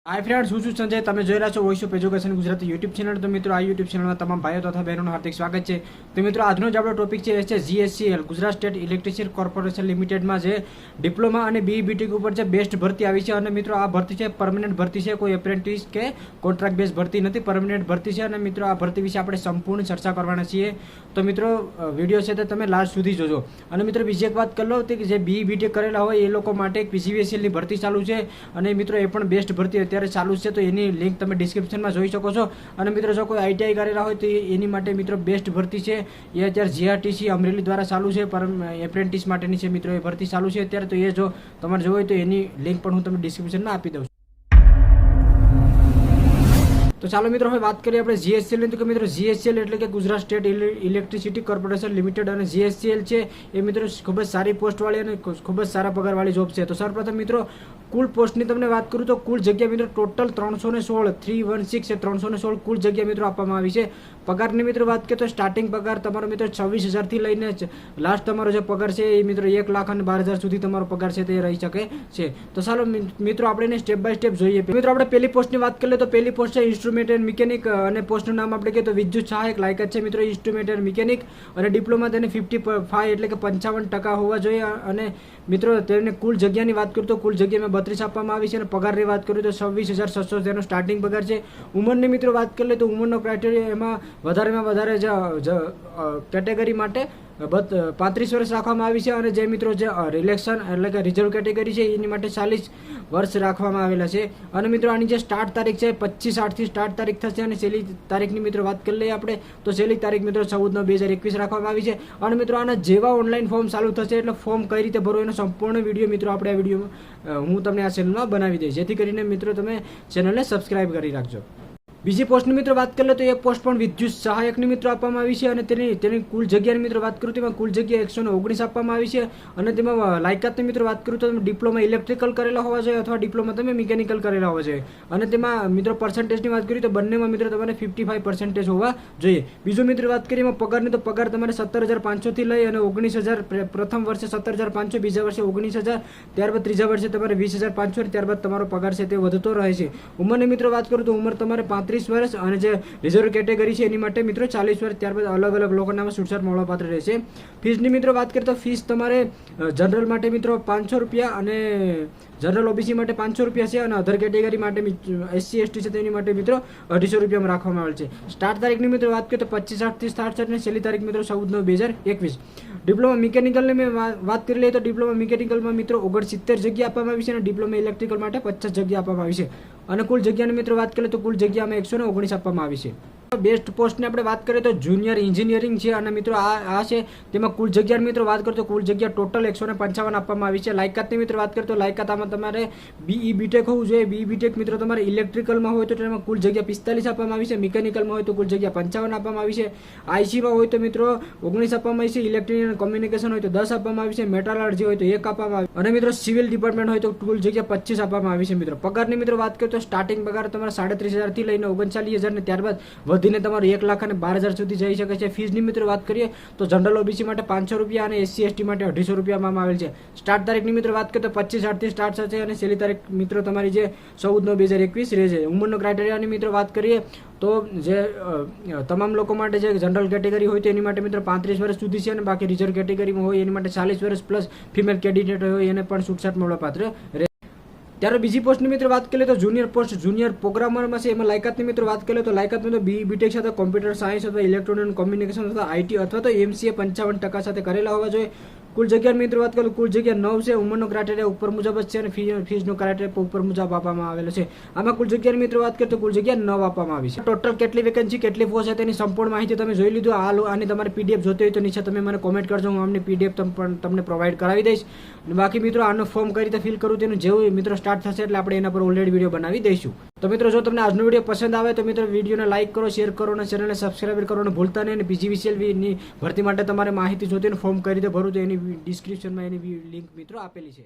Hi friends, हूँ संजय। તમે જોઈ રહ્યા છો voice of education Gujarati YouTube channel. તો મિત્રો, આ યુટ્યુબ ચેનલમાં તમામ ભાઈઓ તથા બહેનોનું હાર્દિક સ્વાગત છે। તો મિત્રો, આજનો જ આપણો ટોપિક છે એ છે GSECL Gujarat state electricity corporation લિમિટેડમાં જે ડિપ્લોમા અને BE બીટેક ઉપર જે બેસ્ટ ભરતી આવી છે। અને મિત્રો, આ ભરતી છે પરમનન્ટ ભરતી છે, કોઈ એપ્રેન્ટિસ કે કોન્ટ્રાક્ટ બેઝ ભરતી નથી, પરમનન્ટ ભરતી છે। અને મિત્રો, આ ભરતી વિશે આપણે સંપૂર્ણ ચર્ચા કરવાના છીએ। તો મિત્રો, વિડીયો છે તે તમે લાસ્ટ સુધી જોજો। અને મિત્રો, બીજી એક વાત કરી લો કે જે BE બીટેક કરેલા હોય એ લોકો માટે એક PGVCL ની ભરતી ચાલુ છે। અને મિત્રો, એ પણ બેસ્ટ ભરતી અત્યારે ચાલુ છે, તો એની લિંક તમે ડિસ્ક્રિપ્શનમાં જોઈ શકો છો। અને મિત્રો, જો કોઈ ITI કરેલા હોય તો એની માટે મિત્રો બેસ્ટ ભરતી છે એ અત્યારે GSRTC અમરેલી દ્વારા ચાલુ છે, પર એપ્રેન્ટિસ માટેની છે મિત્રો, એ ભરતી ચાલુ છે અત્યારે। તો એ જો તમારે જોવું હોય તો એની લિંક પણ હું તમને ડિસ્ક્રિપ્શનમાં આપી દઉં છું। તો ચાલો મિત્રો, હવે વાત કરીએ આપણે GSECL ની। તો કે મિત્રો, GSECL એટલે કે Gujarat state electricity corporation limited અને GSECL છે એ મિત્રો ખૂબ જ સારી પોસ્ટવાળી અને ખૂબ જ સારા પગારવાળી જોબ છે। તો સૌપ્રથમ મિત્રો, કુલ પોસ્ટની તમને વાત કરું તો કુલ જગ્યા મિત્રો ટોટલ 316 છે, 316 કુલ જગ્યા મિત્રો આપવામાં આવી છે। પગારની મિત્રો વાત કરીએ તો સ્ટાર્ટિંગ પગાર તમારો મિત્રો 26,000 થી લઈને લાસ્ટ તમારો જે પગાર છે એ મિત્રો 1,12,000 સુધી તમારો પગાર છે તે રહી શકે છે। તો ચાલો મિત્રો, આપણે એને સ્ટેપ બાય સ્ટેપ જોઈએ। મિત્રો, આપણે પહેલી પોસ્ટની વાત કરીએ તો પહેલી પોસ્ટ છે ઇન્સ્ટ્રુમેન્ટ એન્ડ મિકેનિક, અને પોસ્ટનું નામ આપણે કહીએ તો વિદ્યુત સહાયક લાયકાત છે મિત્રો ઇન્સ્ટ્રુમેન્ટ એન્ડ મિકેનિક, અને ડિપ્લોમા તેને 55 એટલે કે 55% હોવા જોઈએ। અને મિત્રો, તેને કુલ જગ્યાની વાત કરું તો કુલ જગ્યામાં 32 આપવામાં આવી છે, અને પગારની વાત કરું તો 26,600 તેનો સ્ટાર્ટિંગ પગાર છે। ઉંમરની મિત્રો વાત કરીએ તો ઉંમરનો ક્રાઇટેરિયા એમાં વધારેમાં વધારે કેટેગરી માટે 35 વર્ષ રાખવામાં આવી છે, અને જે મિત્રો જે રિલેક્શન એટલે કે રિઝર્વ કેટેગરી છે એની માટે 40 વર્ષ રાખવામાં આવેલા છે। અને મિત્રો, આની જે સ્ટાર્ટ તારીખ છે 25/8 થી સ્ટાર્ટ તારીખ થશે, અને છેલ્લી તારીખની મિત્રો વાત કરી લઈએ આપણે તો છેલ્લી તારીખ મિત્રો 14/9/2021 રાખવામાં આવી છે। અને મિત્રો, આના જેવા ઓનલાઈન ફોર્મ ચાલુ થશે એટલે ફોર્મ કઈ રીતે ભરવું એનો સંપૂર્ણ વિડીયો મિત્રો આપણે આ વિડીયોમાં હું તમને આ ચેનલમાં બનાવી દઈશ, જેથી કરીને મિત્રો તમે ચેનલને સબસ્ક્રાઇબ કરી રાખજો। બીજી પોસ્ટની મિત્રો વાત કરીએ તો એ પોસ્ટ પણ વિદ્યુત સહાયકની મિત્રો આપવામાં આવી છે, અને તેની કુલ જગ્યાની મિત્રો વાત કરું તો એમાં કુલ જગ્યા 119 આપવામાં આવી છે। અને તેમાં લાયકાતની મિત્રો વાત કરું તો તમે ડિપ્લોમા ઇલેક્ટ્રિકલ કરેલા હોવા જોઈએ અથવા ડિપ્લોમા તમે મિકેનિકલ કરેલા હોવા જોઈએ। અને તેમાં મિત્રો પર્સન્ટેજની વાત કરીએ તો બંનેમાં મિત્રો તમારે 55% હોવા જોઈએ। બીજું મિત્રો વાત કરીએ એમાં પગારની, તો પગાર તમારે 17,500 થી લઈ અને 19,000, પ્રથમ વર્ષે 17,500, બીજા વર્ષે 19,000, ત્યારબાદ ત્રીજા વર્ષે તમારે 20,500, ત્યારબાદ તમારો પગાર છે તે વધતો રહે છે। ઉંમરની મિત્રો વાત કરું તો ઉંમર તમારે 35 વર્ષ, અને જે રિઝર્વ કેટેગરી છે એની માટે મિત્રો 40 વર્ષ, ત્યારબાદ અલગ અલગ લોકોના છૂટછાટ મળવાપાત્ર રહેશે। ફીસની મિત્રો વાત કરીએ તો ફીસ તમારે જનરલ માટે મિત્રો 500 રૂપિયા, અને જનરલ OBC માટે 500 રૂપિયા છે, અને અધર કેટેગરી માટે SC ST છે તેની માટે મિત્રો 250 રૂપિયામાં રાખવામાં આવેલ છે। સ્ટાર્ટ તારીખની મિત્રો વાત કરીએ તો 25/8 થી સ્ટાર્ટ છે, અને છેલ્લી તારીખ મિત્રો 14/9/2021। ડિપ્લોમા મિકેનિકલની મેં વાત કરી લઈએ તો ડિપ્લોમા મિકેનિકલમાં મિત્રો 69 જગ્યા આપવામાં આવી છે, અને ડિપ્લોમા ઇલેક્ટ્રિકલ માટે 50 જગ્યા આપવામાં આવી છે। અને કુલ જગ્યાની મિત્રો વાત કરીએ તો કુલ જગ્યામાં 119 આપવામાં આવી છે। બેસ્ટ પોસ્ટની આપણે વાત કરીએ તો જુનિયર એન્જિનિયરિંગ છે, અને મિત્રો આ છે તેમાં કુલ જગ્યાની મિત્રો વાત કરીએ તો કુલ જગ્યા ટોટલ 155 આપવામાં આવી છે। લાયકાતની મિત્રો વાત કરીએ તો લાયકાત આમાં તમારે BE બીટેક હોવું જોઈએ। BE બીટેક મિત્રો તમારે ઇલેક્ટ્રિકલમાં હોય તો તેમાં કુલ જગ્યા 45 આપવામાં આવી છે, મિકેનિકલમાં હોય તો કુલ જગ્યા 55 આપવામાં આવી છે, ICમાં હોય તો મિત્રો 19 આપવામાં આવી છે, ઇલેક્ટ્રિક અને કોમ્યુનિકેશન હોય તો 10 આપવામાં આવી છે, મેટાલર્જી હોય તો 1 આપવામાં આવી, અને મિત્રો સિવિલ ડિપાર્ટમેન્ટ હોય તો કુલ જગ્યા 25 આપવામાં આવી છે। મિત્રો, પગારની મિત્રો વાત કરીએ તો સ્ટાર્ટિંગ પગાર તમારે 33,000 થી લઈને 39,000, ને ત્યારબાદ વધીને તમારો 1,12,000 સુધી જઈ શકે છે। ફીસની મિત્રો વાત કરીએ તો જનરલ OBC માટે 500 રૂપિયા અને SC ST માટે 250 રૂપિયામાં આવેલ છે। સ્ટાર્ટ તારીખની મિત્રો વાત કરીએ તો 25/8 થી સ્ટાર્ટ થશે, અને છેલ્લી તારીખ મિત્રો તમારી જે 14/9/2021 રહેશે। ઉંમરનો ક્રાઇટેરિયાની મિત્રો વાત કરીએ તો જે તમામ લોકો માટે જે જનરલ કેટેગરી હોય તો એની માટે મિત્રો 35 વર્ષ સુધી છે, અને બાકી રિઝર્વ કેટેગરીમાં હોય એની માટે 40 વર્ષ પ્લસ ફિમેલ કેન્ડિડેટ હોય એને પણ છૂટછાટ મળવાપાત્ર રહે। ત્યારે બીજી પોસ્ટની મિત્રો વાત કરીએ તો જુનિયર પોસ્ટ જુનિયર પ્રોગ્રામરમાં છે। એમાં લાયકાતની મિત્રો વાત કરીએ તો લાયકાતમાં તો BE બીટેક સાથે કોમ્પ્યુટર સાયન્સ અથવા ઇલેક્ટ્રોનિક એન્ડ કોમ્યુનિકેશન અથવા IT અથવા તો MCA 55% સાથે કરેલા હોવા જોઈએ। કુલ જગ્યાની મિત્રો વાત કરીએ તો કુલ જગ્યા 9 છે। ઉંમરનો ક્રાઇટેરિયા ઉપર મુજબ જ છે, અને ફીસનો ક્રાઇટેરિયા ઉપર મુજબ આપવામાં આવેલો છે। આમાં કુલ જગ્યાની મિત્રો વાત કરીએ તો કુલ જગ્યા 9 આપવામાં આવી છે। ટોટલ કેટલી વેકેન્સી કેટલી પોસ્ટ છે તેની સંપૂર્ણ માહિતી તમે જોઈ લીધું। આની તમારે PDF જોતી હોય તો નીચે તમે મને કોમેન્ટ કરજો, હું આમની PDF તમને પ્રોવાઈડ કરાવી દઈશ। બાકી મિત્રો, આનો ફોર્મ કઈ રીતે ફિલ કરવું તેનું જેવું મિત્રો સ્ટાર્ટ થશે એટલે આપણે એના પર ઓલરેડી વિડીયો બનાવી દઈશું। તો મિત્રો, જો તમને આજનો વિડીયો પસંદ આવે તો મિત્રો વિડીયોને લાઇક કરો, શેર કરો, અને ચેનલને સબસ્ક્રાઇબ કરવાનું ભૂલતા નહીં। અને PGVCL ની ભરતી માટે તમારે માહિતી જોતી અને ફોર્મ કઈ રીતે ભરવું તો એની ડિસ્ક્રિપ્શનમાં એની લિંક મિત્રો આપેલી છે।